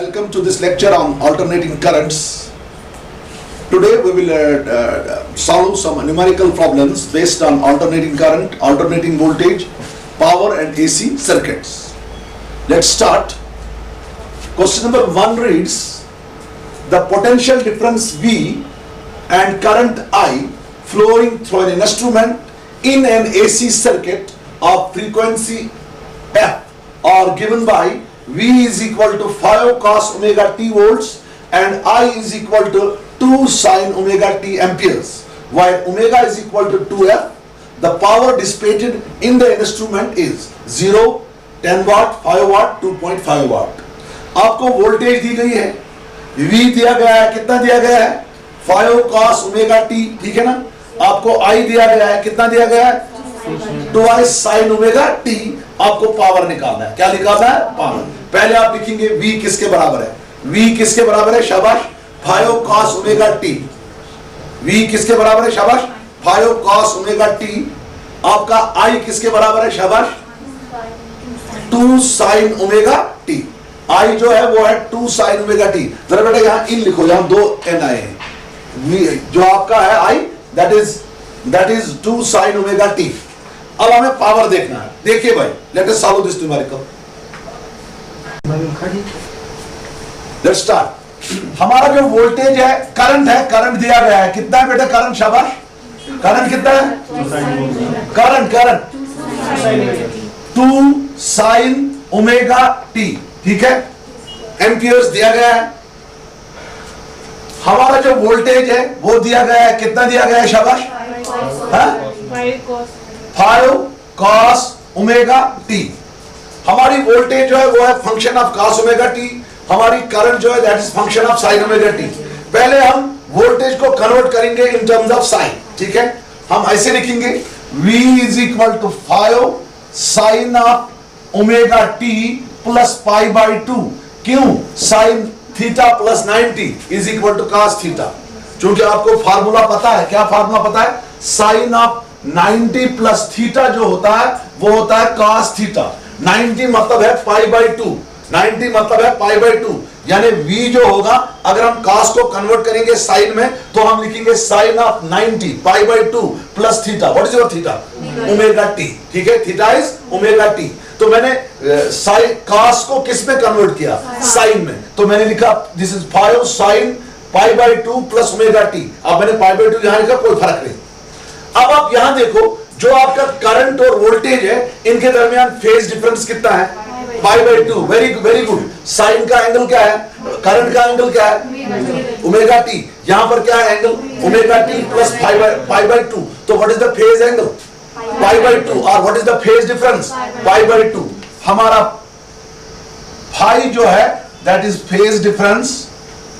Welcome to this lecture on alternating currents. Today we will solve some numerical problems based on alternating current, alternating voltage, power and AC circuits. Let's start. Question number 1 reads, the potential difference V and current I flowing through an instrument in an AC circuit of frequency F are given by V is equal to 5 cos omega t volts and I is equal to 2 sin omega t amperes, while omega is equal to 2F. The power dissipated in the instrument is 0, 10 watt, 5 watt, 2.5 watt. आपको voltage दी गई है, V दिया गया है, कितना दिया गया है 5 cos omega t, ठीक है ना। आपको I दिया गया है, कितना दिया गया है 2i sin omega t। आपको पावर निकालना है, क्या निकालना है पावर। पहले आप लिखेंगे V किसके बराबर है, V किसके बराबर है शाबाश 5 cos omega t। V किसके बराबर है शाबाश 5 cos omega t। आपका I किसके बराबर है शाबाश 2 sin omega t। I जो है वो है 2 sin omega t। जरा बेटा यहां इन लिखो, यहां 2 n आए हैं, जो आपका है I that is 2 sin omega t। अब हमें पावर देखना है। देखिए भाई, let us solve this numerical. Let's start. हमारा जो वोल्टेज है, करंट दिया गया है, कितना है बेटा करंट शाबाश, करंट कितना है करंट 2 sin ओमेगा t, ठीक है, एम्पियर्स दिया गया है। हमारा जो वोल्टेज है वो दिया गया है, कितना दिया गया है शाबाश 5 cos ओमेगा t। हमारी वोल्टेज जो है वो है function of cos omega t, हमारी करंट जो है that is function of sin omega t। पहले हम वोल्टेज को कन्वर्ट करेंगे इन टर्म्स ऑफ साइन, ठीक है। हम ऐसे लिखेंगे V is equal to 5 sin of omega t plus pi by 2। क्यों, sin theta plus 90 is equal to cos theta. क्योंकि आपको फार्मूला पता है, क्या फार्मूला पता है, sin ऑफ 90 प्लस थीटा जो होता है वो होता है cos थीटा। 90 मतलब है पाई बाई 2, 90 मतलब है पाई बाई 2, यानी V जो होगा अगर हम cos को कन्वर्ट करेंगे साइन में तो हम लिखेंगे sin of 90 pi by 2 plus theta. What is your theta, omega t, ठीक है, थीटा इज ओमेगा t। तो मैंने cos को किस में कन्वर्ट किया, साइन में, तो मैंने लिखा this is 5 sin pi by 2 plus omega t। अब मैंने पाई बाई 2 यहां लिखा, कोई फर्क नहीं। अब आप यहां देखो, जो आपका करंट और वोल्टेज है इनके दरमियान फेज डिफरेंस कितना है pi by 2। Very good. Sine का एंगल क्या है, करंट का एंगल क्या है ओमेगा टी। यहां पर क्या है angle omega T plus pi by 2। तो what is the phase angle pi by 2 और what is the phase difference pi by 2। हमारा फाई जो है दैट इज फेज डिफरेंस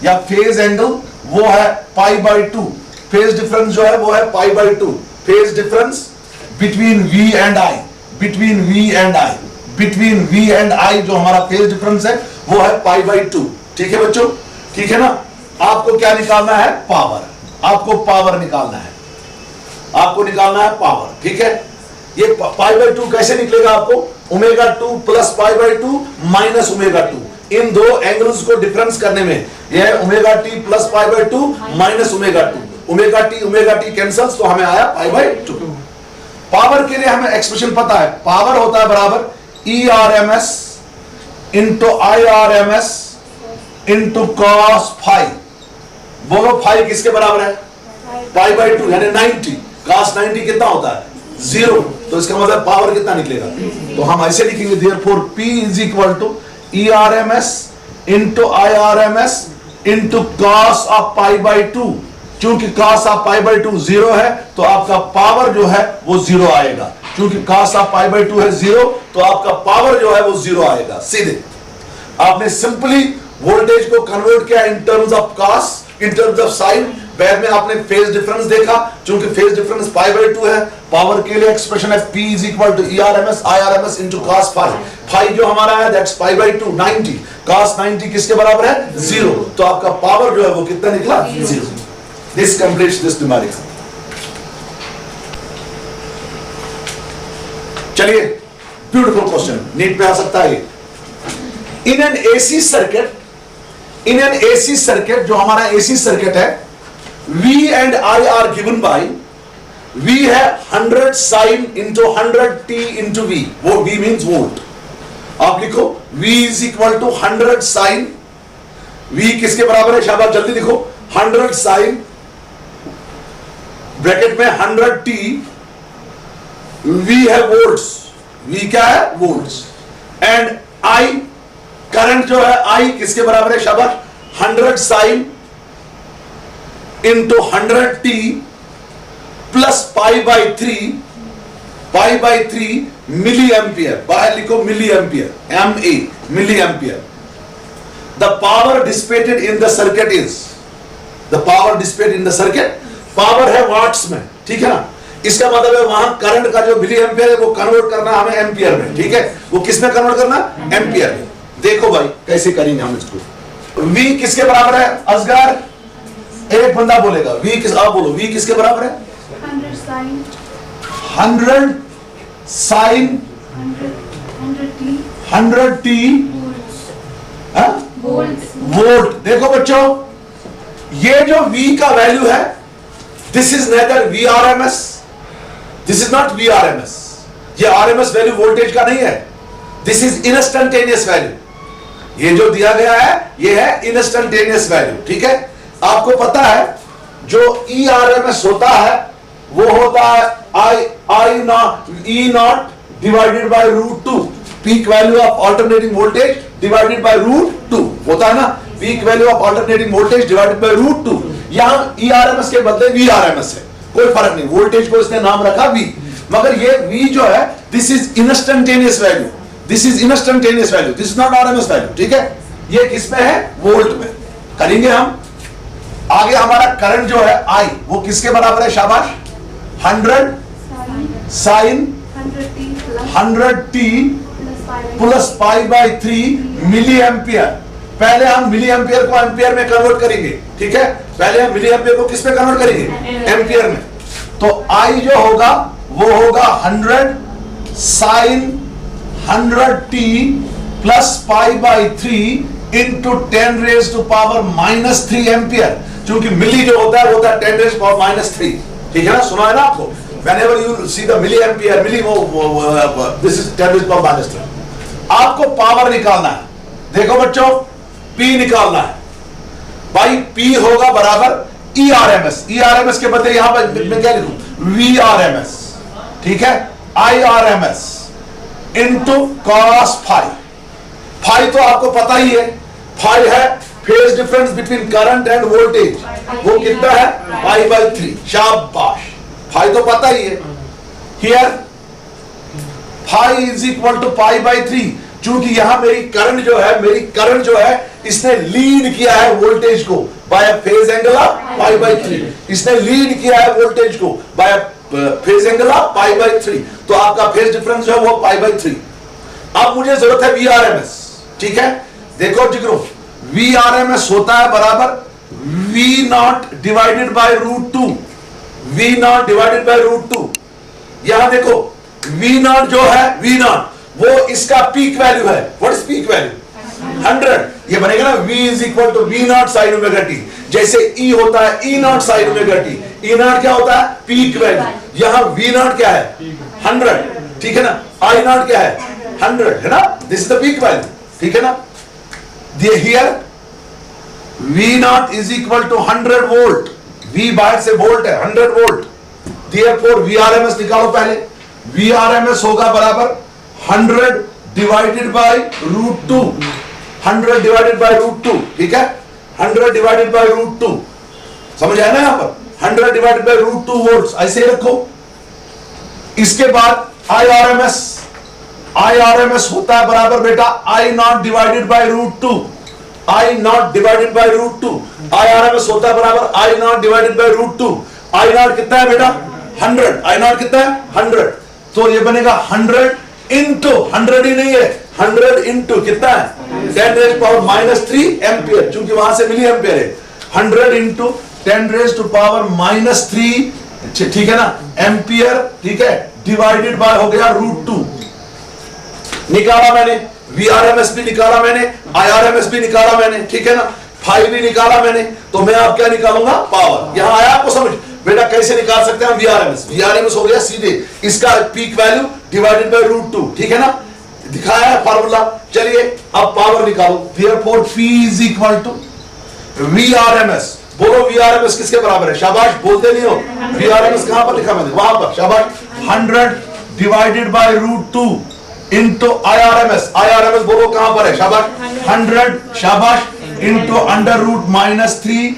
या फेज एंगल, वो है पाई बाई 2। फेज डिफरेंस जो है वो है pi by 2। Phase difference between V and I, between V and I जो हमारा फेज डिफरेंस है वो है पाई बाई 2, ठीक है बच्चों, ठीक है ना। आपको क्या निकालना है, पावर। आपको पावर निकालना है, आपको निकालना है पावर, ठीक है। ये पाई बाई 2 कैसे निकलेगा आपको, omega 2 plus pi by 2 minus omega 2। इन दो एंगल्स को डिफरेंस करने में यह है omega T plus pi by 2 minus omega 2। Omega T cancels, तो हमें आया पाई बाई 2। पावर के लिए हमें एक्सप्रेशन पता है, पावर होता है बराबर ERMS into IRMS into cos phi. बोलो फाई किसके बराबर है पाई बाई 2, यानी 90। cos 90 कितना होता है 0, तो इसका मतलब पावर कितना निकलेगा। तो हम ऐसे लिखेंगे therefore P is equal to ERMS into IRMS into cos of pi by 2। क्योंकि cos ऑफ पाई बाई 2 0 है तो आपका पावर जो है वो 0 आएगा। क्योंकि cos ऑफ पाई बाई 2 है 0 तो आपका पावर जो है वो 0 आएगा। सीधे आपने सिंपली वोल्टेज को कन्वर्ट किया in terms of cos, in terms of sine. बाद में आपने फेज डिफरेंस देखा, क्योंकि फेज डिफरेंस पाई बाई 2 है। पावर के लिए एक्सप्रेशन है P is equal to ERMS IRMS into cos phi. Phi जो हमारा है दैट्स पाई बाई 2 90। cos 90 किसके बराबर है 0, तो आपका पावर जो है वो कितना निकला 0। This completes this numerical. चलिए, ब्यूटीफुल क्वेश्चन, नीट पे आ सकता है। In an AC circuit, in an AC circuit, जो हमारा एसी सर्किट है, V and I are given by, V है 100 sine into 100 T into V, वो V मीन्स वोल्ट। आप लिखो V is equal to 100 sine, V किसके बराबर है, शाबाश जल्दी लिखो, 100 साइन ब्रैकेट में 100 T, V है वोल्ट्स, V क्या है, वोल्ट्स, एंड I करंट जो है, I किसके बराबर है, शाबाश 100 sine into 100 T plus pi by 3 milliampere, बाहर लिखो milliampere, MA milliampere. The power dissipated in the circuit is, the power dissipated in the circuit, power है watts में, ठीक है ना, इसका मतलब है वहां करंट का जो मिली एम्पियर है वो कन्वर्ट करना हमें एम्पियर में, ठीक है, वो किस में कन्वर्ट करना, एम्पियर में। देखो भाई कैसे करेंगे हम इसको। V किसके बराबर है, असगर एक बंदा बोलेगा, V किस, आप बोलो V किसके बराबर है, 100 साइन 100 साइन 100 T वोल्ट। देखो बच्चों, ये जो V का वैल्यू है, this is nether VRMS, this is not VRMS, ये RMS वैल्यू वोल्टेज का नहीं है, दिस इज इंस्टेंटेनियस वैल्यू। ये जो दिया गया है ये है इंस्टेंटेनियस वैल्यू, ठीक है। आपको पता है जो ERMS होता है वो होता है E naught divided by √2, peak value of alternating voltage divided by √2 होता है ना, peak value of alternating voltage divided by √2। यहां ERMS के बदले VRMS है, कोई फर्क नहीं, वोल्टेज को इसने नाम रखा V, मगर ये V जो है this is instantaneous value, this is instantaneous value, this is not RMS value, ठीक है। ये किसमें है, वोल्ट में। करेंगे हम आगे। हमारा करंट जो है I, वो किसके बराबर है, शाबाश 100 sine 100 T plus pi by 3 milliampere. पहले हम मिली एम्पियर को एम्पियर में कन्वर्ट करेंगे, ठीक है, पहले हम मिली एम्पियर को किस में कन्वर्ट करेंगे, एम्पियर में। तो I जो होगा वो होगा 100 sine 100 T plus pi by 3 into 10 raise to power -3 ampere, क्योंकि मिली जो होता है वो होता है 10 रेज पावर -3, ठीक है ना, सुना है ना आपको, whenever you see the milli ampere, milli this is 10 raised to power -3। आपको पावर निकालना है, देखो बच्चों P निकालना है भाई, P होगा बराबर ERMS के बदले यहां पर मैं क्या लिखूं, VRMS, ठीक है, IRMS into cos phi. Phi तो आपको पता ही है, फाई है phase difference between current and voltage, वो कितना है, पाई बाई 3, शाबाश, फाई तो पता ही है। Here phi is equal to pi by 3, चूंकि यहां मेरी करंट जो है इसने लीड किया है वोल्टेज को bye phase angle of pi by 3, इसने लीड किया है वोल्टेज को bye phase angle of pi by 3, तो आपका फेज डिफरेंस जो है वो पाई बाई 3। अब मुझे जरूरत है VRMS, ठीक है, देखो जिक्रो, VRMS होता है बराबर V not divided by √2, V not divided by √2। यहां देखो V नॉट जो है, V नॉट वो इसका पीक वैल्यू है, व्हाट इज पीक वैल्यू, 100, ये बनेगा no V is equal to V naught sine omega t, जैसे E होता है E naught sine omega t, E naught क्या होता है, पीक वैल्यू, यहां V नॉट क्या है, 100, ठीक है ना, I नॉट क्या है, 100 है ना, this is the peak value, ठीक है ना। Here V naught is equal to 100 volt, V बाहर से वोल्ट है, 100 वोल्ट, देयरफॉर VRMS निकालो पहले, VRMS होगा बराबर 100 डिवाइडेड बाय √2, 100 डिवाइडेड बाय √2, ठीक है, 100 डिवाइडेड बाय √2, समझ आया ना, यहां पर 100 डिवाइडेड बाय √2 वोल्ट्स, ऐसे ही रखो। इसके बाद IRMS होता है बराबर बेटा I naught divided by √2, I naught divided by √2, IRMS होता है बराबर I naught divided by √2, I not कितना है बेटा 100, I नॉट कितना है 100, तो ये बनेगा 100 इंटू 100 ही नहीं है, 100 इंटू कितना है 10 रेज पावर -3 एम्पियर, क्योंकि वहां से मिली एम्पियर है, 100 इंटू 10 रेज टू पावर -3, ठीक है ना, एम्पियर, ठीक है, डिवाइडेड बाय हो गया √2। निकाला मैंने, VRMS भी निकाला मैंने, IRMS भी निकाला मैंने, ठीक है ना। फाई भी निकाला मैंने, तो मैं अब क्या निकालूंगा, पावर। यहां आया आपको समझ बेटा? कैसे निकाल सकते हैं हम वीआरएमएस? वीआरएमएस हो गया सीधे इसका पीक वैल्यू डिवाइडेड बाय √2, ठीक है ना, दिखाया है फार्मूला। चलिए अब पावर निकालो। Therefore P is equal to VRMS. बोलो वीआरएमएस किसके बराबर है? शाबाश, बोलते नहीं हो। वीआरएमएस कहां पर लिखा मैंने? वहां पर, शाबाश। 100 divided by √2 into IRMS. IRMS बोलो कहां पर है? शाबाश, 100, शाबाश, इनटू √-3,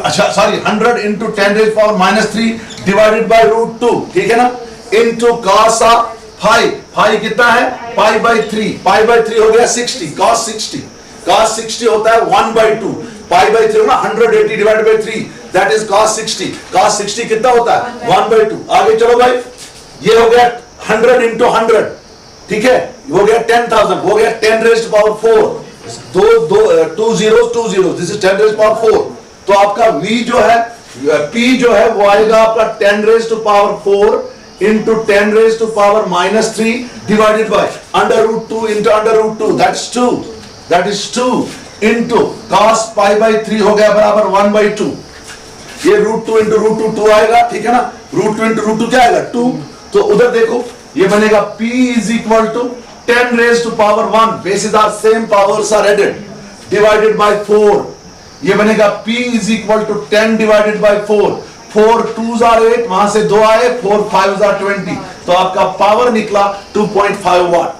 अच्छा सॉरी 100 इनटू 10⁻³ डिवाइडेड बाय √2, ठीक है ना, इनटू cos फाई। फाई कितना है? π/3। π/3 हो गया 60, cos 60। cos 60 होता है 1/2। π/3 ना 180 divided by 3, that is cos 60। cos 60 कितना होता है? 1/2। आगे चलो भाई, ये हो गया 100 इनटू 100, ठीक है, हो गया 10,000, हो गया 10⁻⁴। two zeros, this is 10⁻⁴। तो आपका V जो है, P जो है वो आएगा आपका 10⁻⁴ into 10⁻³ divided by √2 into √2, that is 2 into cos π/3 हो गया बराबर 1/2। ये √2 into √2 2 आएगा, ठीक है ना, √2 into √2 क्या आएगा? 2। तो उधर देखो ये बनेगा P is equal to 10⁻⁴, bases are same, powers are added, divided by 4। ये बनेगा P is equal to 10 divided by 4। 4 2s are 8, वहां से 2 आए, 4 5s are 20, तो आपका पावर निकला 2.5 वाट।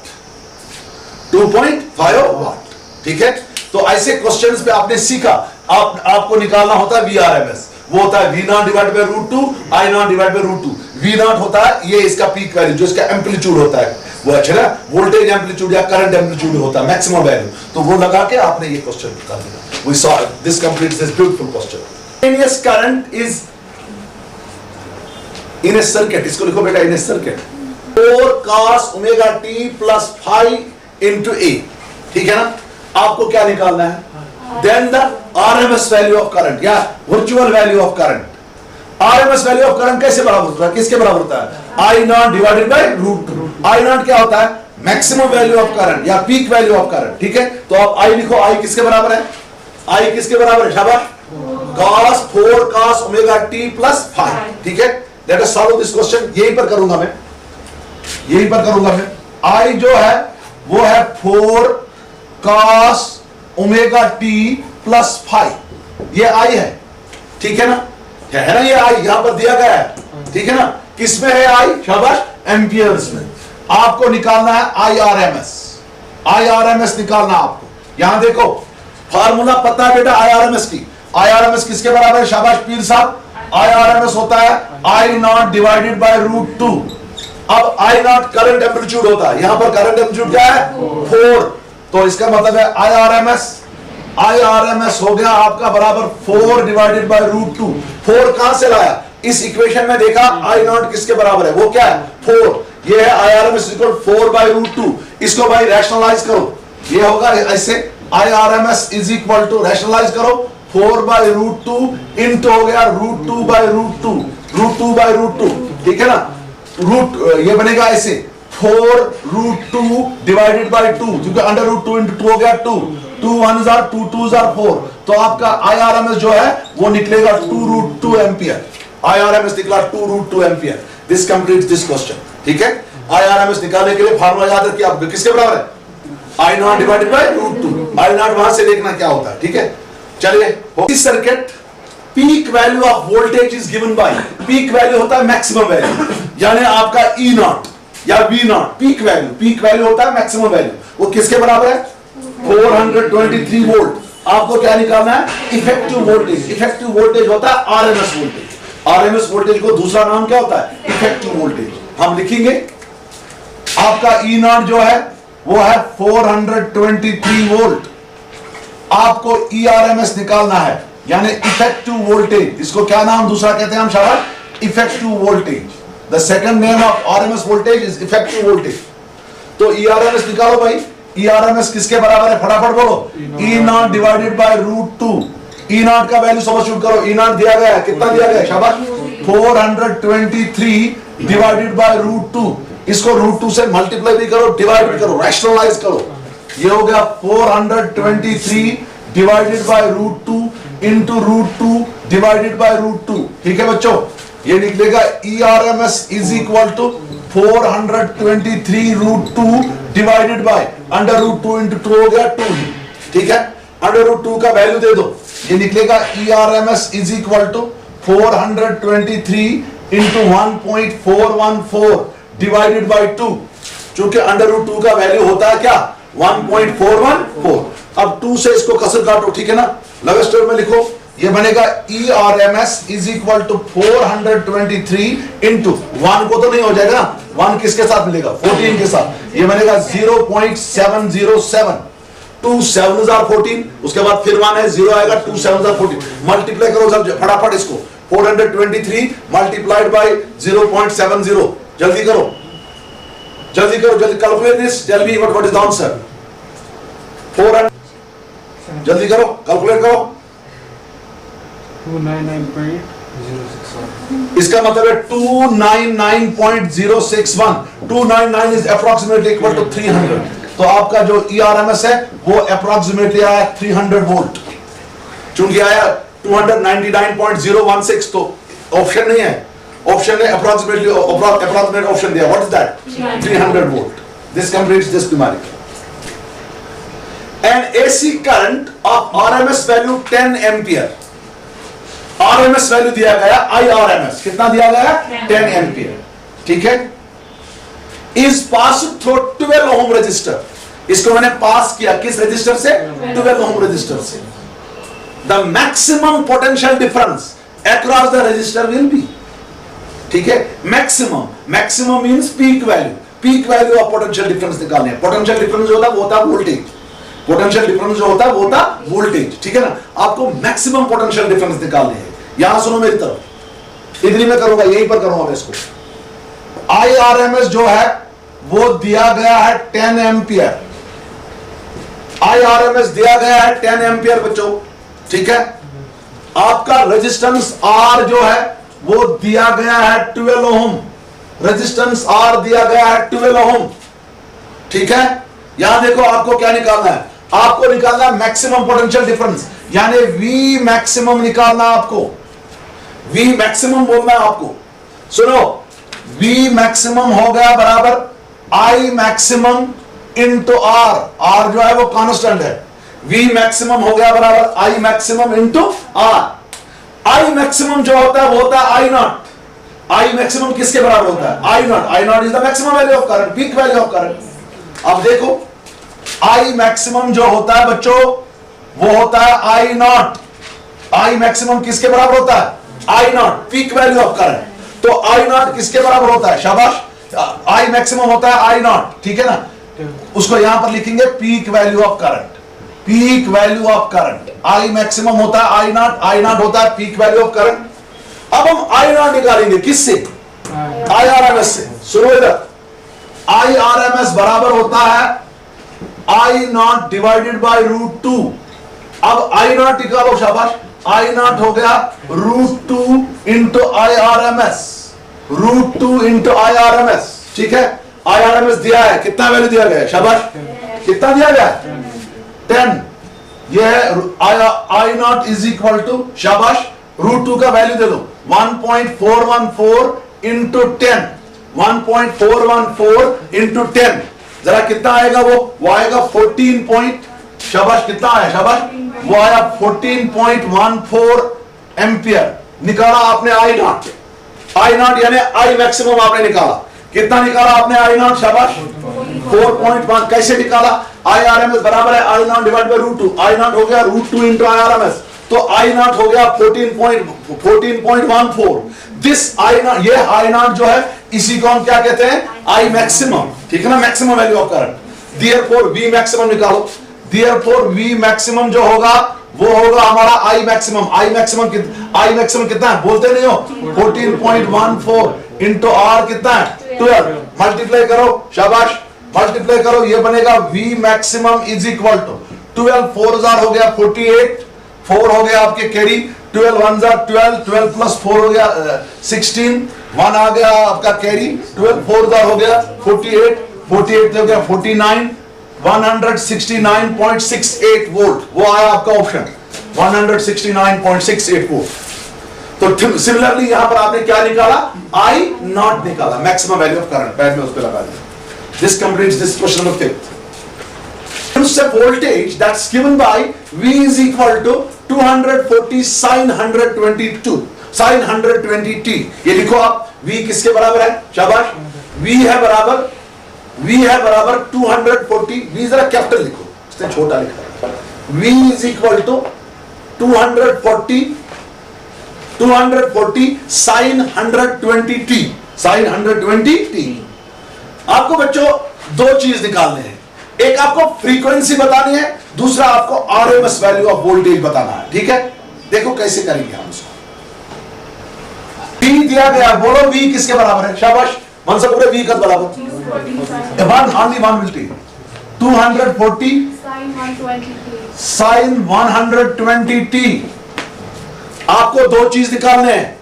2.5 वाट, ठीक है। तो ऐसे क्वेश्चंस पे आपने सीखा, आपको निकालना होता है वीआरएमएस। वो होता है V0 divide by √2, I0 divide by √2। V0 होता है ये इसका पीक वैल्यू, जो इसका एम्पलीट्यूड होता है, वो अच्छा ना, वोल्टेज एम्पलीट्यूड या करंट एम्पलीट्यूड होता है, मैक्सिमम वैल्यू। तो वो लगा के आपने ये क्वेश्चन निकाल दिया। We saw this completes this beautiful question. Instantaneous current is in a circuit. इसको लिखो बेटा, in a circuit 4 cos ωt plus phi into A, ठीक है ना। आपको क्या निकालना है? Then the RMS value of current या virtual value of current। RMS value of current कैसे बराबर होता है? किसके बराबर होता है? I0 divided by √2। I0 क्या होता है? मैक्सिमम वैल्यू ऑफ करंट या पीक वैल्यू ऑफ करंट, ठीक है। तो आप I लिखो, I किसके बराबर है? I किसके बराबर है? शाबाश, cos 4 cos ωt plus phi, ठीक है। Let us solve this question. यहीं पर करूंगा मैं, यहीं पर करूंगा मैं। I जो है वो है 4 cos ωt plus phi, ये I है, ठीक है ना, है ना, ये I यहां पर दिया गया है, ठीक है ना। किसमें है I? शाबाश, एम्पियर्स में। आपको निकालना है IRMS। IRMS निकालना आपको। यहां देखो फार्मूला पता है बेटा IRMS की। IRMS किसके बराबर है? शाबाश पीर साहब, IRMS होता है I0 डिवाइडेड बाय √2। अब I0 करंट एम्पलीट्यूड होता है, यहां पर करंट एम्पलीट्यूड क्या है? 4। तो इसका मतलब है IRMS हो गया आपका बराबर 4 डिवाइडेड बाय √2। 4 कहां से लाया? इस इक्वेशन में देखा I0 किसके बराबर है? वो क्या है? 4। ये है IRMS इक्वल 4/√2। इसको भाई रैशनलाइज करो, ये होगा ऐसे, IRMS is equal to, rationalise करो, 4/√2 इनटू हो गया √2/√2, √2/√2, ठीक है ना। ये बनेगा ऐसे 4√2 डिवाइडेड बाय 2, क्योंकि √2 into 2 हो गया 2, 2 1s are 2 2s are 4। तो आपका IRMS जो है वो निकलेगा 2√2 एम्पियर। IRMS निकला 2√2 ampere. This completes this question, ठीक है। IRMS निकालने के लिए फार्मूला याद रखिए आप, किसके बराबर है? I0 divided by √2। I0 वहां से देखना क्या होता है, ठीक है। चलिए, इस circuit peak value of voltage is given by, peak value होता है मैक्सिमम वैल्यू, यानी आपका E0 या V0 पीक वैल्यू होता है मैक्सिमम वैल्यू। वो किसके बराबर है? 423 वोल्ट। आपको क्या निकालना है? Effective voltage. इफेक्टिव वोल्टेज होता है RMS वोल्टेज। RMS वोल्टेज को दूसरा नाम क्या होता है? Effective voltage. हम लिखेंगे आपका E0 जो है वो है 423 वोल्ट। आपको ERMS निकालना है, यानी इफेक्टिव वोल्टेज। इसको क्या नाम दूसरा कहते हैं हम शाबाश? Effective voltage. The second name of RMS voltage is effective voltage. तो ERMS निकालो भाई। ERMS किसके बराबर है? फटाफट बोलो। E0 divided by √2। E0 का वैल्यू सब्स्टिट्यूट करो। E0 दिया गया है, कितना दिया गया है? शाबाश, 423 डिवाइडेड बाय √2। इसको √2 से मल्टीप्लाई भी करो, डिवाइड भी करो, रैशनलाइज करो। ये हो गया 423 divided by √2 into √2 divided by √2। ठीक है बच्चों, ये निकलेगा ERMS is equal to 423 √2 divided by √2 into 2 हो गया 2 ही। ठीक है, √2 का वैल्यू दे दो, ये निकलेगा ERMS is equal to 423 into 1.414 divided by 2। चूंकि √2 का वैल्यू होता है क्या 1.414। अब 2 से इसको कसर काटो, ठीक है ना, लव स्टोर में लिखो, ये बनेगा ERMS is equal to 423 into 1 को तो नहीं हो जाएगा, 1 किसके साथ मिलेगा 14 के साथ, ये बनेगा 0.707। 2 7s are 14, उसके बाद फिर 1 है, 0 आएगा, 2 7s are 14। मल्टीप्लाई करो सब फटाफट इसको, 423 मल्टीप्लाइड बाय 0.70। जल्दी करो जल्दी करो, जल्दी calculate this, tell me what is the answer. 400 जल्दी करो, कैलकुलेट करो। 299.061। इसका मतलब है 299.061। 299 इज अप्रोक्सीमेटली इक्वल टू 300। तो आपका जो ERMS है वो अप्रोक्सीमेटली आया 300 वोल्ट। चूंकि आया 299.016, तो ऑप्शन नहीं है, ऑप्शन है अप्रोक्सीमेटली, अप्रोक्सीमेट ऑप्शन दिया, what is that 300 volt. This completes this numerical. And AC current of RMS value 10 ampere. RMS value दिया गया IRMS, कितना दिया गया 10 एम्पियर। ठीक है, is pass through 12 ohm resistor. इसको मैंने पास किया किस रजिस्टर से 12 ओम रजिस्टर से। The maximum potential difference across the resistor will be. ठीक है, maximum, maximum means peak value, peak value of potential difference निकालने हैं। पोटेंशियल डिफरेंस जो होता है वो होता है वोल्टेज, पोटेंशियल डिफरेंस जो होता है वो होता है वोल्टेज। ठीक है ना, आपको मैक्सिमम पोटेंशियल डिफरेंस निकालने हैं। यहां सुनो मेरी तरफ, इधर ही मैं करूंगा, यहीं पर करूंगा इसको। IRMS जो है वो दिया गया है 10 एम्पियर। IRMS दिया गया है 10 एम्पियर बच्चों। ठीक है, आपका रेजिस्टेंस R जो है वो दिया गया है 12 ओम। रेजिस्टेंस R दिया गया है 12 ओम। ठीक है, यहां देखो आपको क्या निकालना है, आपको निकालना है मैक्सिमम पोटेंशियल डिफरेंस, यानी V मैक्सिमम निकालना है आपको। V मैक्सिमम बोलना है आपको। सुनो, V मैक्सिमम हो गया बराबर I maximum into R। R जो है वो कांस्टेंट है। V मैक्सिमम हो गया बराबर I maximum into R। I maximum जो होता है वो होता है I नॉट। I मैक्सिमम किसके बराबर होता है I not. I naught is the maximum value of current, peak value of current. अब देखो I मैक्सिमम जो होता है बच्चों वो होता है I नॉट। I मैक्सिमम किसके बराबर होता है I not, peak value of current. तो I नॉट किसके बराबर होता है, शाबाश, I मैक्सिमम होता है I नॉट। ठीक है ना, उसको यहां पर लिखेंगे peak value of current, peak value of current. I maximum होता है I नॉट, I नॉट होता है पीक वैल्यू ऑफ करंट। अब हम I नॉट निकालेंगे किससे, IRMS से। सुनो इधर, IRMS बराबर होता है I नॉट डिवाइडेड बाय √2। अब I नॉट निकालो, शाबाश, I नॉट हो गया √2 इंटू IRMS, √2 इंटू IRMS। ठीक है, IRMS दिया है, कितना वैल्यू दिया गया है, शाबाश, कितना दिया गया है 10। ये है I naught is equal to, शाबाश, √2 का वैल्यू दे दो 1.414 इंटू 10, 1.414 इंटू 10, जरा कितना आएगा वो आएगा 14 पॉइंट, शाबाश, कितना आया, शाबाश, वो आया 14.14 एम्पियर। निकाला आपने I नॉट, I नॉट यानी I मैक्सिमम आपने निकाला, कितना निकाला आपने I नॉट, शाबाश, 4.1। कैसे निकाला, IRMS बराबर है I not divide by √2। I not हो गया √2 इंटू IRMS, तो I नॉट हो गया 14.14। दिस I नॉट, ये I नॉट जो है इसी को हम क्या कहते हैं I मैक्सिमम। ठीक है ना, maximum value of current. Therefore V maximum निकालो, देयरफॉर V मैक्सिमम जो होगा वो होगा हमारा I मैक्सिमम। I मैक्सिमम कितना है, बोलते नहीं हो, 14.14 इंटू R कितना है 12। मल्टीप्लाई करो, शाबाश, मल्टीप्लाई करो, ये बनेगा V maximum is equal to 12 4 हो गया 48, 4 हो गया आपके कैरी, 12 1 12, 12 प्लस 4 हो गया 16, 1 आ गया आपका कैरी, 12 4 हो गया 48, 48 हो गया 49, 169.68 वोल्ट, वो आया आपका ऑप्शन 169.68 वोल्ट। तो सिमिलरली यहां पर आपने क्या निकाला, आई नॉट निकाला, maximum value of current, pad में उस पर लगा दिया। This completes this question number 5। Step voltage that's given by V is equal to 240 sin 122 sin 120t। ये लिखो आप, V किसके बराबर है, शाबाश, V है बराबर 240, V जरा कैपिटल लिखो, इसने छोटा लिखा है। V is equal to 240 sin 120t sin 120t। आपको बच्चों दो चीज निकालने हैं, एक आपको फ्रीक्वेंसी बतानी है, दूसरा आपको आरएमएस वैल्यू ऑफ वोल्टेज बताना है, ठीक है। देखो कैसे करेंगे हम इसको। V दिया गया, बोलो V किसके बराबर है, शाबाश, वन से पूरे V का बराबर, one only one will take 240 sin 120t। आपको दो चीज निकालने हैं,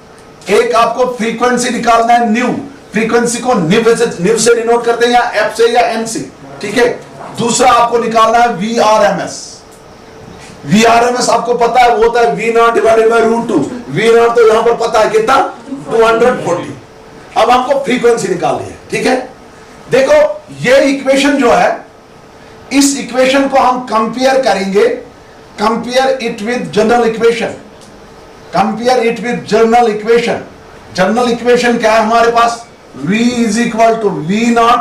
एक आपको फ्रीक्वेंसी निकालना है, न्यू फ्रीक्वेंसी को निव से डिनोट करते हैं, या एफ से या एन से, ठीक है। दूसरा आपको निकालना है VRMS। VRMS आपको पता है वो होता है V0 डिवाइडेड बाय √2। V0 तो यहां पर पता है कितना, 240। अब आपको फ्रीक्वेंसी निकालनी है, ठीक है। देखो ये इक्वेशन जो है, इस इक्वेशन को हम कंपेयर करेंगे, compare it with general equation, compare it with general equation. General equation क्या है हमारे पास, V is equal to V0,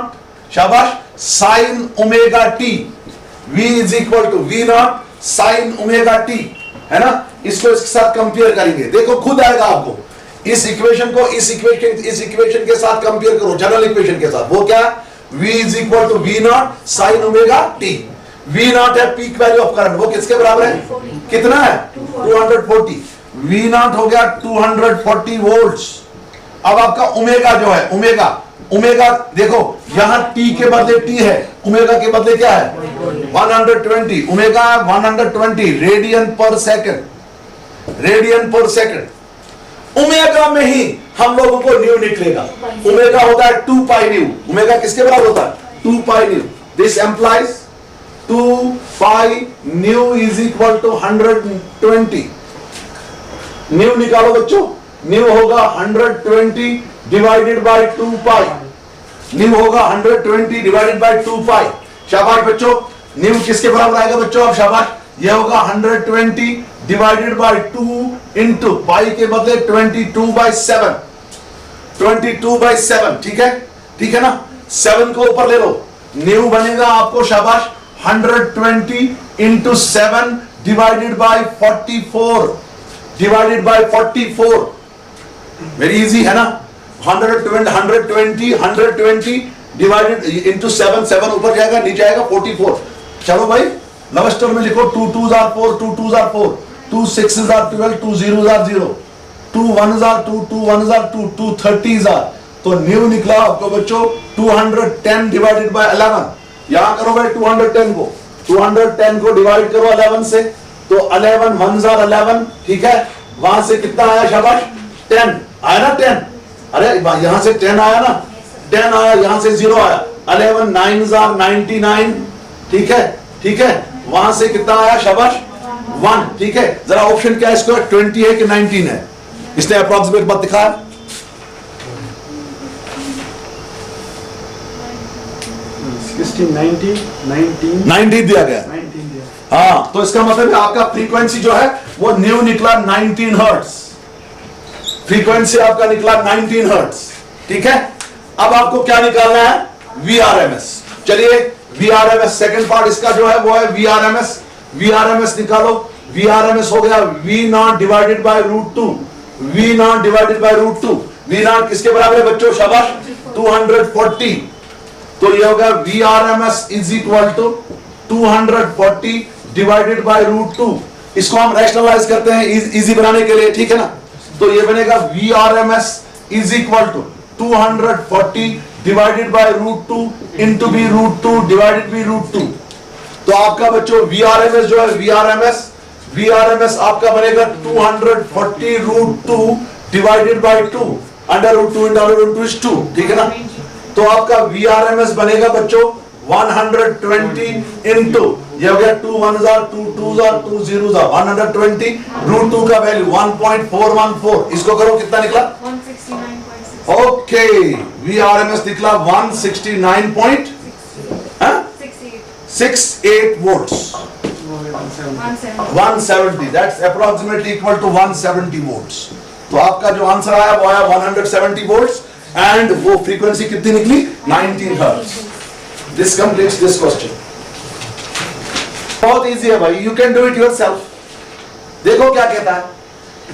शाबाश, sine omega t. V is equal to V0 sine omega t, है ना। इसको इसके साथ कंपेयर करेंगे, देखो खुद आएगा आपको। इस इक्वेशन को इस इक्वेशन के साथ कंपेयर करो, जनरल इक्वेशन के साथ। वो क्या, V is equal to V0 sine omega t. V0 है पीक वैल्यू ऑफ करंट, वो किसके बराबर है, कितना है, 240। V0 हो गया 240 वोल्ट्स। अब आपका ओमेगा जो है, ओमेगा देखो यहां टी के बदले टी है, ओमेगा के बदले क्या है, 120। ओमेगा 120 रेडियन पर सेकंड, रेडियन पर सेकंड। ओमेगा में ही हम लोगों को न्यू निकलेगा। ओमेगा होता है 2 पाई न्यू। ओमेगा किसके बराबर होता है, 2 pi nu. This implies 2 pi nu is equal to 120। Nu निकालो बच्चों, न्यू होगा 120 डिवाइडेड बाय 2 पाई। न्यू होगा 120 डिवाइडेड बाय 2 पाई। शाबाश बच्चों, न्यू किसके बराबर आएगा बच्चों, अब शाबाश, ये होगा 120 डिवाइडेड बाय 2 इंटू पाई के बदले 22/7, 22/7, ठीक है, ठीक है ना। 7 को ऊपर ले लो, न्यू बनेगा आपको शाबाश 120 into 7 divided by 44, divided by 44। Very easy है ना। 120 डिवाइडेड इंटू 7 ऊपर जाएगा, नीचे आएगा 44। चलो भाई लवेस्ट टर्म में लिखो, 2 2s are 4, 2 2s are 4, 2 6s are 12, 2 0s are 0, 2 1s are 2, 2 1s are 2, 2 30s are। तो न्यू निकला आपको बच्चों 210 डिवाइडेड बाय 11। यहां करो भाई 210 को डिवाइड करो 11 से, तो 11 1s are 11, ठीक है। वहां से कितना आया शाबाश, 10 आया ना, 10, अरे यहां से 10 आया ना, 10 आया, यहां से 0 आया। 11 9s are 99, ठीक है, ठीक है। वहां से कितना आया शाबाश, 1, ठीक है। जरा ऑप्शन क्या है इसको, 20 है कि 19 है, इसने अप्रॉक्सीमेट बात दिखाया। 90 दिया गया, हाँ। तो इसका मतलब है आपका फ्रीक्वेंसी जो है वो न्यू निकला 19 हर्ट्ज। फ्रीक्वेंसी आपका निकला 19 हर्ट्ज, ठीक है। अब आपको क्या निकालना है, VRMS। चलिए VRMS सेकंड पार्ट इसका जो है वो है VRMS। VRMS निकालो, VRMS हो गया V0 divided by √2, V0 divided by √2। V0 किसके बराबर है बच्चों, शाबाश, 240। तो ये होगा VRMS is equal to 240 divided by √2। इसको हम रैशनलाइज करते हैं इजी बनाने के लिए, ठीक है ना। तो ये बनेगा VRMS is equal to 240 divided by √2 into भी √2 डिवाइडेड बाय √2। तो आपका बच्चों VRMS जो है, VRMS आपका बनेगा 240 √2 divided by 2, under √2 into √2 is 2, ठीक है ना। तो आपका VRMS बनेगा बच्चों 120 इंटू, ये हो गया 2 1s are 2 2s are 2 zeros are 120, root 2 का वैल्यू 1.414, इसको करो कितना निकला? 169.6. ओके, VRMS निकला 169.68 volts, 170, that's approximately equal to 170 volts. तो आपका जो आंसर आया वो आया 170 volts एंड वो फ्रीक्वेंसी कितनी निकली? 19 hertz. This completes this question. बहुत इजी है भाई, you can do it yourself. देखो क्या कहता है,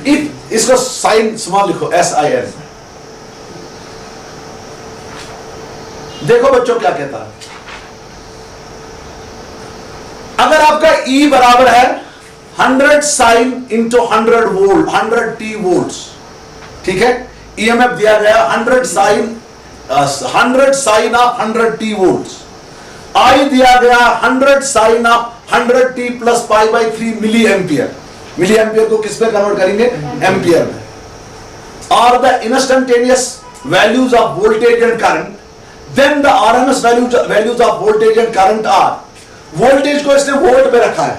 इफ, इसको साइन स्मॉल लिखो, SIN. देखो बच्चों क्या कहता है, अगर आपका E बराबर है 100 sine into 100 volt, 100 T volts, ठीक है, EMF दिया गया 100 sign of 100 T volts, I दिया गया 100 sign of 100 T plus pi by 3 milliampere. Milliampere को किस पे कन्वर्ट करेंगे? एम्पियर में. और the instantaneous values of voltage and current, then the RMS values of voltage and current are. Voltage को इसने वोल्ट में रखा है,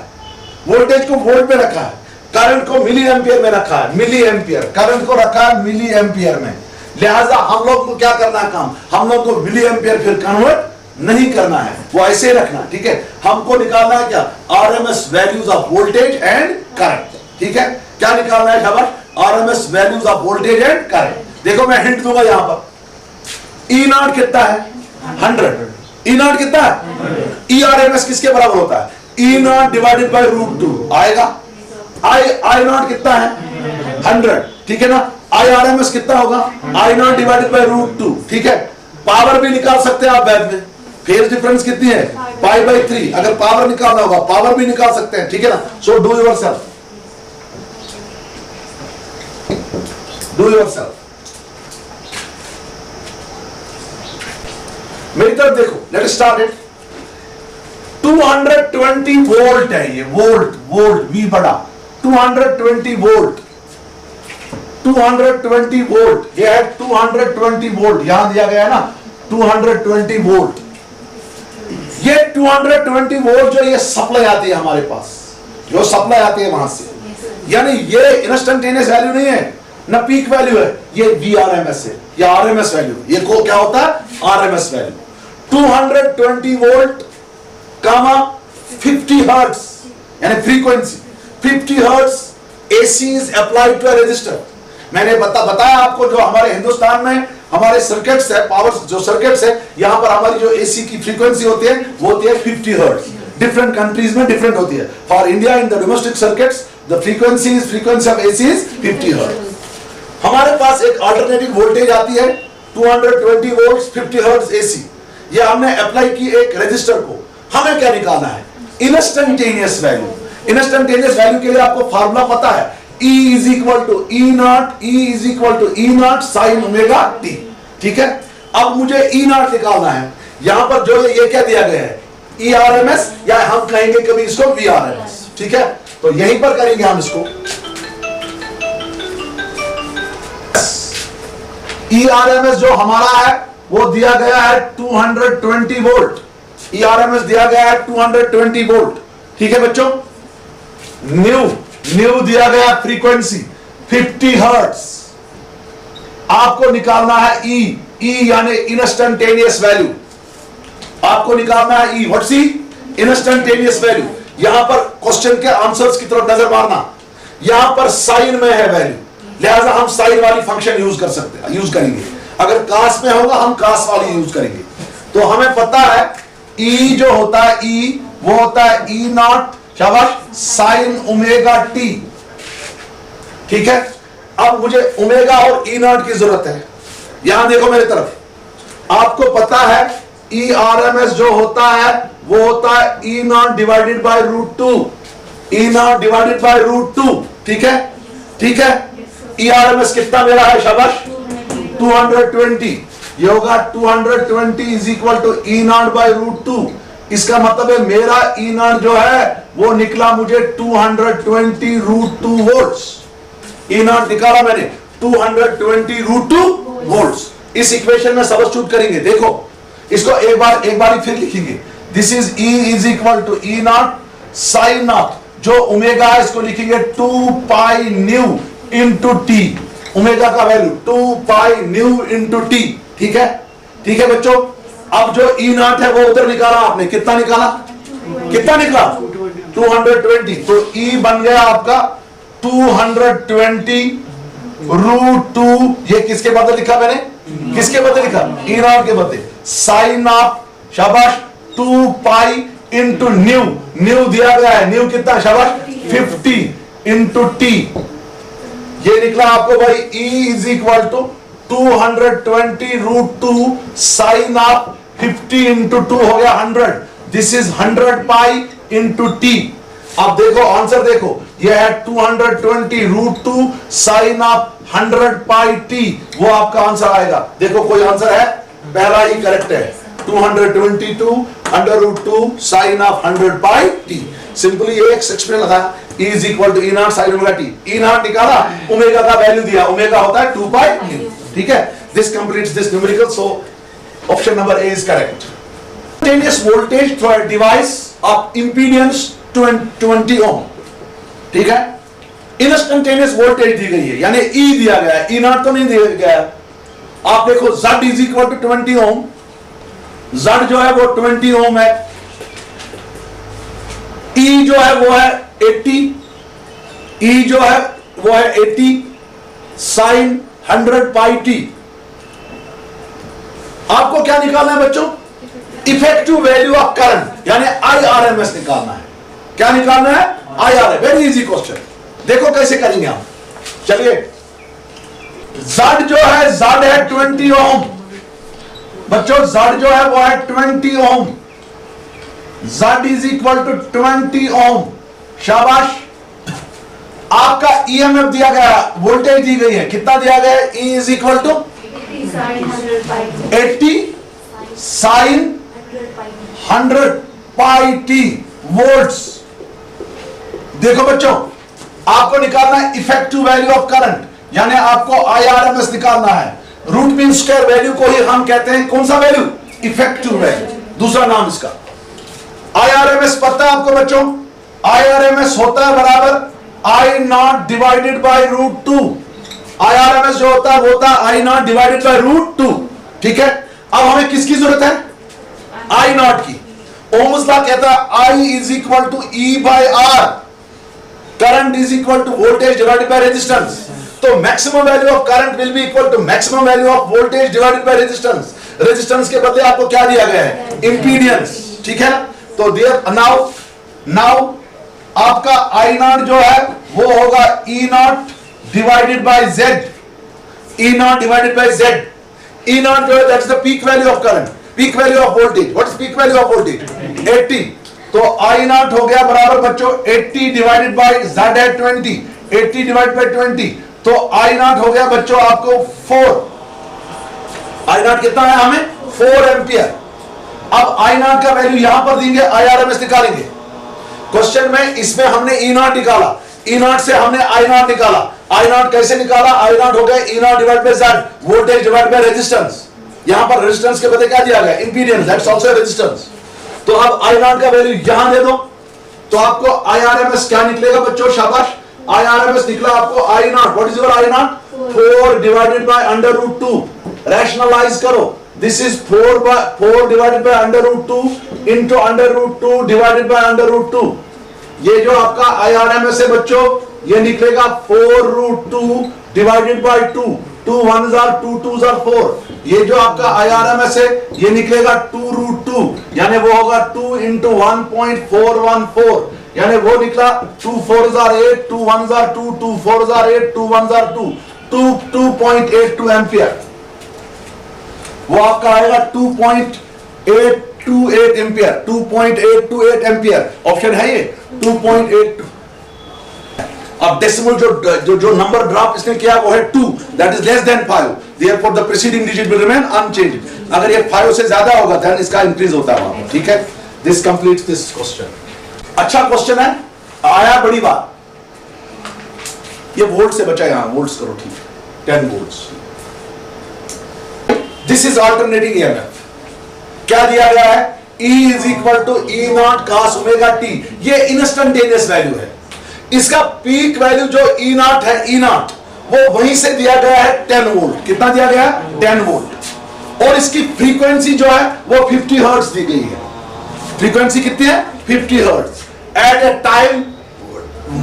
वोल्टेज को वोल्ट में रखा है, करंट को मिली एम्पियर में रखा है, मिली एम्पियर, करंट को रखा है मिली एम्पियर में. लिहाजा हम लोग को क्या करना है काम, हम लोग को मिली एम्पियर फिर कन्वर्ट नहीं करना है, वो ऐसे ही रखना, ठीक है. हमको निकालना है क्या? RMS values of voltage and current, ठीक है. क्या निकालना है शाबाश? RMS values of voltage and current. देखो मैं हिंट दूंगा यहां पर, E0 कितना है? 100. E0 कितना है? ERMS किसके बराबर होता है? E0 डिवाइडेड बाय रूट 2 आएगा. I0 कितना है? 100, ठीक है ना. IRMS कितना होगा? I0 डिवाइडेड बाय रूट 2, ठीक है. पावर भी निकाल सकते हैं आप बाद में. फेज डिफरेंस कितनी है? Pi by 3. अगर पावर निकालना होगा पावर भी निकाल सकते हैं, ठीक है ना. So do yourself, do yourself. मेरी तरफ देखो, let us start it. 220 volt है ये, वोल्ट, वोल्ट V बड़ा, 220 वोल्ट, 220 वोल्ट, ये है 220 वोल्ट, यहां दिया गया है ना 220 वोल्ट. ये 220 वोल्ट जो ये सप्लाई आती है हमारे पास, जो सप्लाई आती है वहां से, यानी ये इंस्टेंटेनियस वैल्यू नहीं है ना, पीक वैल्यू है, ये VRMS है, ये RMS वैल्यू. ये को क्या होता है? RMS value. 220 वोल्ट कामा 50 हर्ट्ज, यानी frequency 50 hertz. AC is applied to a resistor. मैंने बताया आपको, जो हमारे हिंदुस्तान में हमारे सर्किट्स है, पावर जो सर्किट्स है, यहां पर हमारी जो AC की फ्रीक्वेंसी होती है वो होती है 50 हर्ट्ज. डिफरेंट कंट्रीज में डिफरेंट होती है. For India in the domestic circuits the frequency of AC is 50 hertz. हमारे पास एक अल्टरनेटिव वोल्टेज आती है 220 वोल्ट्स 50 हर्ट्ज AC. ये हमने अप्लाई की एक रेजिस्टर को. हमें क्या निकालना है? Instantaneous value. इंस्टेंटेनियस वैल्यू के लिए आपको फार्मूला पता है, E is equal to E0 sin omega t, ठीक है. अब मुझे E0 निकालना है. यहां पर जो ये क्या दिया गया है? ERMS, या हम कहेंगे कभी इसको VRMS, ठीक है. तो यहीं पर करेंगे हम इसको. ERMS जो हमारा है वो दिया गया है 220 वोल्ट. ERMS दिया गया है 220 वोल्ट, ठीक है बच्चों. न्यू दिया गया फ्रीक्वेंसी 50 हर्ट्ज. आपको निकालना है E यानी इंस्टेंटेनियस वैल्यू. आपको निकालना है E. What's E? Instantaneous value. यहां पर क्वेश्चन के आंसर्स की तरफ नजर मारना. यहां पर साइन में है वैल्यू, लिहाजा हम साइन वाली फंक्शन यूज करेंगे. अगर कास में होगा हम कास वाली यूज करेंगे. तो हमें पता है E जो होता है E वो होता है E0 शाबाश साइन ओमेगा t, ठीक है. अब मुझे ओमेगा और E0 की जरूरत है. यहां देखो मेरी तरफ, आपको पता है ERMS जो होता है वो होता है E0 divided by root 2. E0 divided by root 2, ठीक है, ठीक है. ERMS कितना मेरा है शाबाश? 220. ये होगा 220 is equal to E0 by root 2. इसका मतलब है मेरा E0 जो है वो निकला मुझे 220 रूट 2 वोल्ट्स. E0 निकाला मैंने 220 रूट 2 वोल्ट्स. इस इक्वेशन में सब्स्टिट्यूट करेंगे. देखो इसको एक बार फिर लिखेंगे। This is E is equal to E naught sine naught, जो ओमेगा है इसको लिखेंगे 2 pi nu into T, omega का value 2 pi nu into T. ठीक है बच्चों। अब जो E नॉट है वो उधर निकाला आपने, कितना निकाला, कितना निकला 220, तो E बन गया आपका 220 रूट 2, ये किसके बदले लिखा मैंने, किसके बदले लिखा, E नॉट के बदले, साइन ऑफ, शाबाश, 2 पाई इंटू न्यू, न्यू दिया गया है, न्यू कितना, शाबाश 50 इंटू टी, ये निकला आपको भाई E is equal to 220 root 2 sine of 50 into 2 हो गया 100, this is 100 pi into t. अब देखो आंसर देखो, यह है 220 root 2 sine of 100 pi t, वो आपका आंसर आएगा। देखो कोई आंसर है, पहला ही करेक्ट है, 222 under root 2 sine of 100 pi t. Simply एक एक्सप्रेशन लगा, E is equal to E naught sine omega t, E naught निकाला, ओमेगा का वैल्यू दिया, ओमेगा होता है 2 पाई न्यू। ठीक है, this completes this numerical, so option number A is correct. Instantaneous voltage through a device of impedance 20 ohm, ठीक है, instantaneous voltage दी गई है, यानी E दिया गया है, E नॉट तो नहीं दिया गया है। आप देखो Z is equal to 20 ohm, Z जो है वो 20 ओम है, E जो है वो है 80, E जो है वो है 80 साइन 100 पाई टी। आपको क्या निकालना है बच्चों, इफेक्टिव वैल्यू ऑफ करंट, यानी IRMS निकालना है। क्या निकालना है, IRMS, वेरी इजी क्वेश्चन, देखो कैसे करेंगे हम। चलिए, Z जो है, Z है 20 ओम बच्चों, Z जो है वो है 20 ohm, Z is equal to 20 ओम, शाबाश। आपका EMF दिया गया, वोल्टेज दी गई है, कितना दिया गया है, E is equal to 80 sine 100 pi t volts. देखो बच्चों, आपको निकालना है इफेक्टिव वैल्यू ऑफ करंट, यानी आपको IRMS निकालना है। रूट मीन स्क्वायर वैल्यू को ही हम कहते हैं कौन सा वैल्यू, इफेक्टिव वैल्यू, दूसरा नाम इसका। IRMS पता है आपको बच्चों, IRMS होता है बराबर I naught divided by root 2, IRMS जो होता है वो होता है I naught divided by root 2। ठीक है, अब हमें किसकी जरूरत है, I नॉट की। ओम्स लॉ कहता है I is equal to E by R, current is equal to voltage divided by resistance, तो maximum value of current will be equal to maximum value of voltage divided by resistance. Resistance के बदले आपको क्या दिया गया है, impedance. ठीक है, तो देयर नाउ आपका I नॉट जो है वो होगा E naught divided bye Z, E naught divided bye Z। E not जो है that is the peak value of current, peak value of voltage. What is peak value of voltage, 80, तो I not हो गया बराबर बच्चों 80 divided by Z है 20, 80 divided by 20, तो I not हो गया बच्चों आपको 4, I नॉट कितना है हमें 4 एम्पियर। अब I नॉट का वैल्यू यहां पर देंगे, IRMS निकालेंगे। क्वेश्चन में इसमें हमने E नॉट निकाला, E नॉट से हमने I नॉट निकाला। I नॉट कैसे निकाला, I नॉट हो गया E not divide by Z, voltage divide by resistance. यहां पर रेजिस्टेंस के बदले क्या दिया गया, इंपीडेंस, दैट्स आल्सो रेजिस्टेंस। तो अब I नॉट का वैल्यू यहां दे दो, तो आपको IRMS क्या निकलेगा बच्चों, शाबाश, IRMS निकला आपको I naught, what is your I naught, 4 divided by under root 2, rationalise करो, this is 4 divided by under root 2 into under root 2 divided by under root 2। ये जो आपका IRMS है बच्चों, ये निकलेगा 4 root 2 divided by 2, 2 1s are 2 2s are 4। ये जो आपका IRMS है ये निकलेगा 2 रूट 2, यानी वो होगा 2 इंटू 1.414, यानी वो निकला 2 4s are 8, 2 1s are 2, 2 4s are 8, 2 1s are 2, 2.82 ampere. वो आपका आएगा 2.828 एम्पियर, 2.828 एम्पियर, ऑप्शन है ये 2.82। अब डेसिमल जो नंबर ड्रॉप इसने किया वो है 2, that is less than 5, therefore the preceding digit will remain unchanged. अगर ये 5 से ज्यादा होगा देन इसका इंक्रीज होता है वहां पर। ठीक है, दिस कंप्लीट्स दिस क्वेश्चन। अच्छा क्वेश्चन है, आया बड़ी बात, ये वोल्ट से बचा, यहां वोल्ट्स करो, ठीक है, 10 volts. This is alternating EMF। क्या दिया गया है, E is equal to E naught cos omega t. ये इंस्टेंटेनियस वैल्यू है। इसका पीक वैल्यू जो E नॉट है, E नॉट, वो वहीं से दिया गया है 10 वोल्ट। कितना दिया गया है, 10 वोल्ट। और इसकी फ्रीक्वेंसी जो है वो 50 हर्ट्ज दी गई है। फ्रीक्वेंसी कितनी है, 50 hertz at a time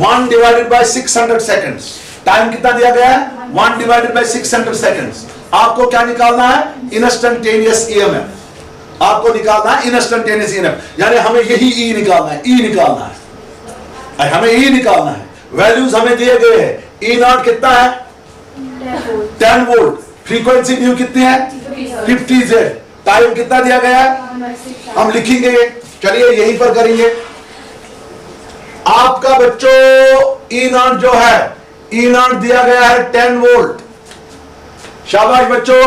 1 divided by 600 seconds. Time कितना दिया गया है, 1 डिवाइडेड बाय 600 सेकंड्स। आपको क्या निकालना है, इंस्टेंटेनियस ईएमएफ। आपको निकालना है इंस्टेंटेनियस ईएमएफ, यानी हमें यही ई निकालना है, ई निकालना है, हमें ई निकालना है। वैल्यूज हमें दिए गए हैं। ई नॉट कितना है, 10 वोल्ट। फ्रीक्वेंसी न्यू कितनी है, 50 जेड। टाइम कितना दिया गया है, हम लिखेंगे, चलिए यहीं पर करेंगे। आपका बच्चों ई नॉट जो है, ई नॉट दिया गया है 10 वोल्ट। शाबाश बच्चों,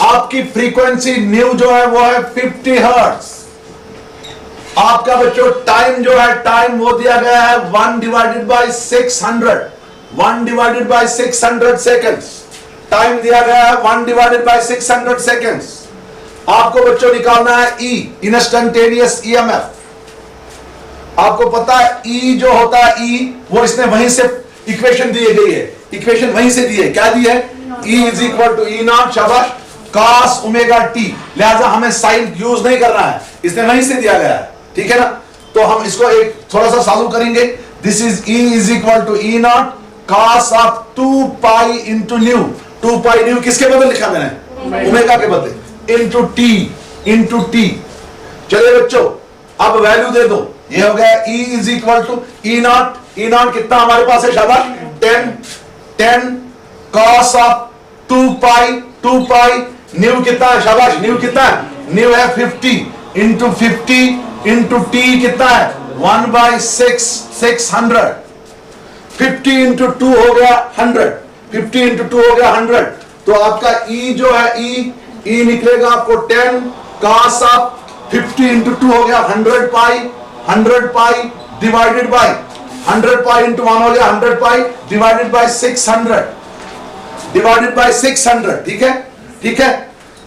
आपकी फ्रीक्वेंसी न्यू जो है वो है 50 हर्ट्ज। आपका बच्चों टाइम जो है, टाइम वो दिया गया है 1 divided by 600, 1 divided by 600 seconds. Time दिया गया है 1 डिवाइडेड बाय 600 सेकंड्स। आपको बच्चों निकालना है ई, इंस्टेंटेनियस ईएमएफ। आपको पता है ई जो होता है, ई वो इसने वहीं से इक्वेशन दी गई है, इक्वेशन वहीं से दी है। क्या दी है, E is equal to E naught, शाबाश, cos ओमेगा टी। लिहाजा हमें साइन यूज नहीं करना है, इसने वहीं से दिया गया है, ठीक है ना। तो हम इसको एक थोड़ा सा सॉल्व करेंगे। This is E is equal to E naught cos of 2 pi into nu. 2 pi nu किसके बदले लिखा मैंने, ओमेगा के बदले, इंटू टी, इंटू टी। चलिए बच्चों अब वैल्यू दे दो। ये हो गया E is equal to E naught. E naught कितना हमारे पास है, शाबाश, 10 cos ऑफ 2 पाई न्यू कितना है, शाबाश, न्यू कितना है, न्यू है 50 इंटू 50 इंटू टी कितना है 1/6, 600। 50 इंटू 2 हो गया 100, 50 इंटू 2 हो गया 100। तो आपका E जो है, E निकलेगा आपको 10 cos ऑफ 50 इंटू 2 हो गया 100 पाई, 100 पाई डिवाइडेड बाय 100 पाई इंटू 1 हो गया 100 पाई डिवाइडेड बाय 600, डिवाइडेड बाय 600। ठीक है, ठीक है।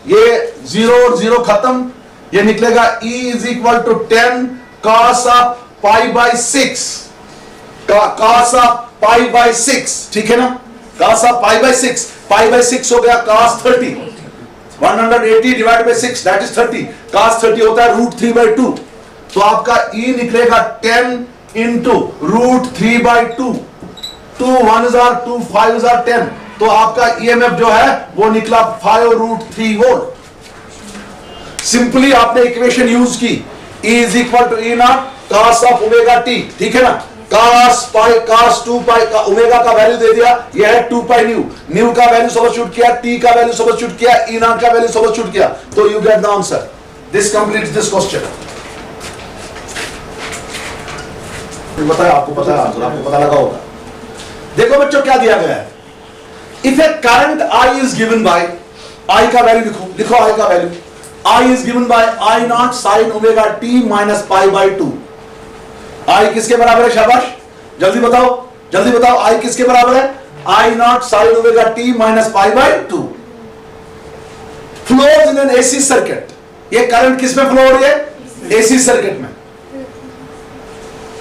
ये 0 और 0 खत्म, ये निकलेगा E is equal to 10 cos of pi by 6, cos of pi by 6, ठीक है ना। cos of pi by 6, pi by 6 हो गया cos 30, 180 divide by 6 that is 30। cos 30 होता है √3/2। तो आपका E निकलेगा 10 into √3/2। 2 1s are 2 5s are 10। तो आपका EMF जो है वो निकला 5√3 वोल्ट। सिंपली आपने इक्वेशन यूज की, E is equal to E naught cos of omega t, ठीक है ना। cos 2 पाई का ओमेगा का वैल्यू दे दिया, ये है 2 पाई न्यू। न्यू का वैल्यू सब्स्टिट्यूट किया, टी का वैल्यू सब्स्टिट्यूट किया, E नॉट का वैल्यू सब्स्टिट्यूट किया, तो you get the answer. This completes this question. बताया, आपको पता है आंसर, आपको पता लगा होगा। देखो बच्चों क्या दिया गया है, if A current I is given by, I का वैल्यू लिखो, लिखो I का value, I is given by I not sine omega T minus pi by 2। I किसके बराबर है, शाबाश, जल्दी बताओ, जल्दी बताओ, I किसके बराबर है, I not sine omega T minus pi by 2। Flows in an AC circuit, ये करंट किस में फ्लो हो रही है, AC सर्किट में।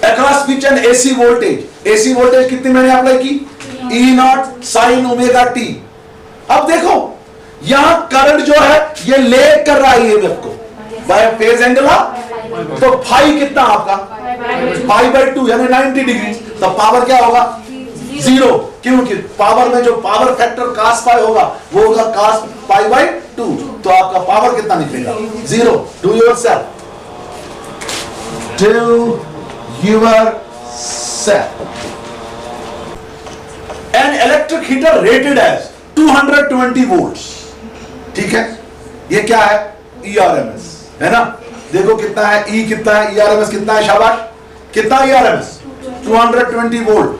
Across which N AC voltage, AC voltage कितनी मैंने अप्लाई की, E naught sine omega T. अब देखो यहां करंट जो है ये लेग कर रहा है EMF को बाय फेज एंगल, तो फाई कितना आपका, पाई बाय 2 यानी 90 डिग्री। तो पावर क्या होगा, 0, क्योंकि पावर में जो पावर फैक्टर cos पाई होगा वो होगा cos पाई बाय 2। तो आपका पावर कितना निकलेगा, 0। Do yourself, do yourself। An electric heater rated as 220 volts, ठीक है। ये क्या है, ERMS है ना। देखो कितना है, E कितना है, ERMS कितना है, शाबाश, कितना ERMS 220 वोल्ट,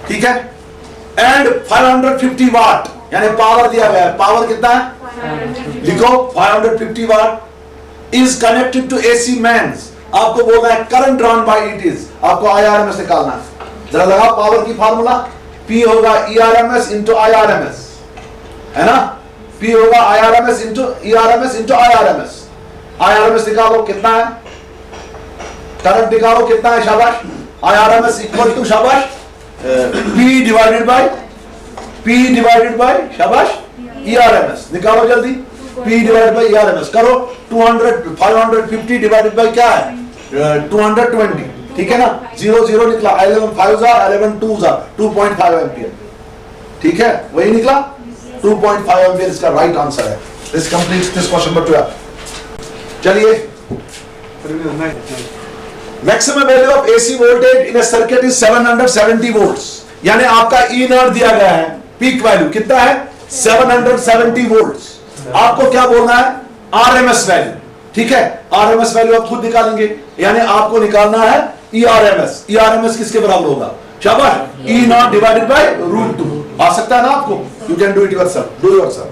ठीक है। एंड 550 वाट, यानी पावर दिया गया है, पावर कितना है, लिखो 550 watt is connected to AC mains. आपको बोलना है current drawn by it is, आपको IRMS निकालना है। जरा लगा पावर की फार्मूला, P होगा ERMS इंटू IRMS, है ना। P होगा IRMS into ERMS into IRMS। IRMS निकालो कितना है, करंट निकालो कितना है, शाबाश। IRMS इक्वल टू शाबाश P डिवाइडेड बाय शाबाश ERMS निकालो जल्दी, P डिवाइडेड बाय ERMS करो। 550 डिवाइडेड बाय क्या है 220, ठीक है ना, 0 0 निकला, 11 5 11 2 2.5 एम्पियर, ठीक है, वही निकला 2.5 एम्पियर इसका राइट आंसर है। This completes this question number 12। चलिए, maximum value of AC voltage in a circuit is 770 volts, यानी आपका E नॉट दिया गया है, पीक वैल्यू कितना है 770 वोल्ट्स। आपको क्या बोलना है RMS वैल्यू, ठीक है, RMS वैल्यू आप खुद निकालेंगे, यानी आपको निकालना है ERMS। ERMS किसके बराबर होगा, शाबाश, E नॉट डिवाइडेड बाय √2। आ सकता है ना आपको, you can do it yourself, do yourself.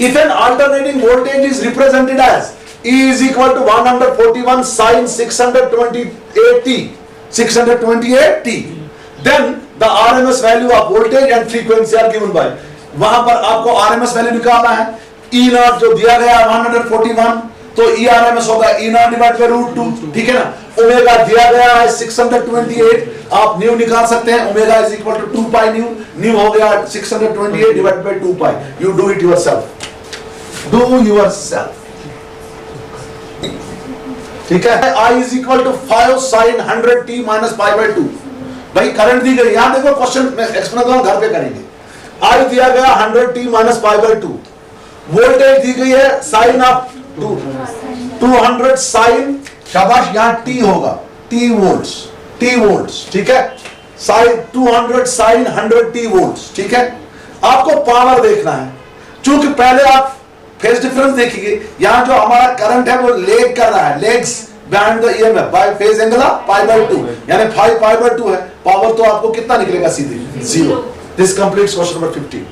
If an alternating voltage is represented as E is equal to 141 sin 628t, then the RMS value of voltage and frequency are given by, वहां पर आपको RMS value निकालना है। E not जो दिया गया 141, तो ERMS होगा E नॉट डिवाइड बाय √2, ठीक है ना। ओमेगा दिया गया है 628, आप न्यू निकाल सकते हैं, omega is equal to 2 pi nu, nu हो गया 628 divide by 2 pi. You do it yourself, do yourself, ठीक है। I is equal to 5 sin 100t minus pi by 2। भाई करंट दी गई, यहां देखो क्वेश्चन में एक्सप्लेन घर पे करेंगे। I दिया गया 100t minus pi by 2, voltage दी गई है साइन ऑफ 200 साइन, शाबाश, यहां t होगा t वोल्ट्स, ठीक है, साइन 200 साइन 100t वोल्ट्स, ठीक है। आपको पावर देखना है, चूंकि पहले आप फेज डिफरेंस देखिए, यहां जो हमारा करंट है वो लेग कर रहा है, legs behind the EMF bye phase angle pi by 2, यानी 5 पाई बाय 2 है, पावर तो आपको कितना निकलेगा सीधे 0। This completes question number 15।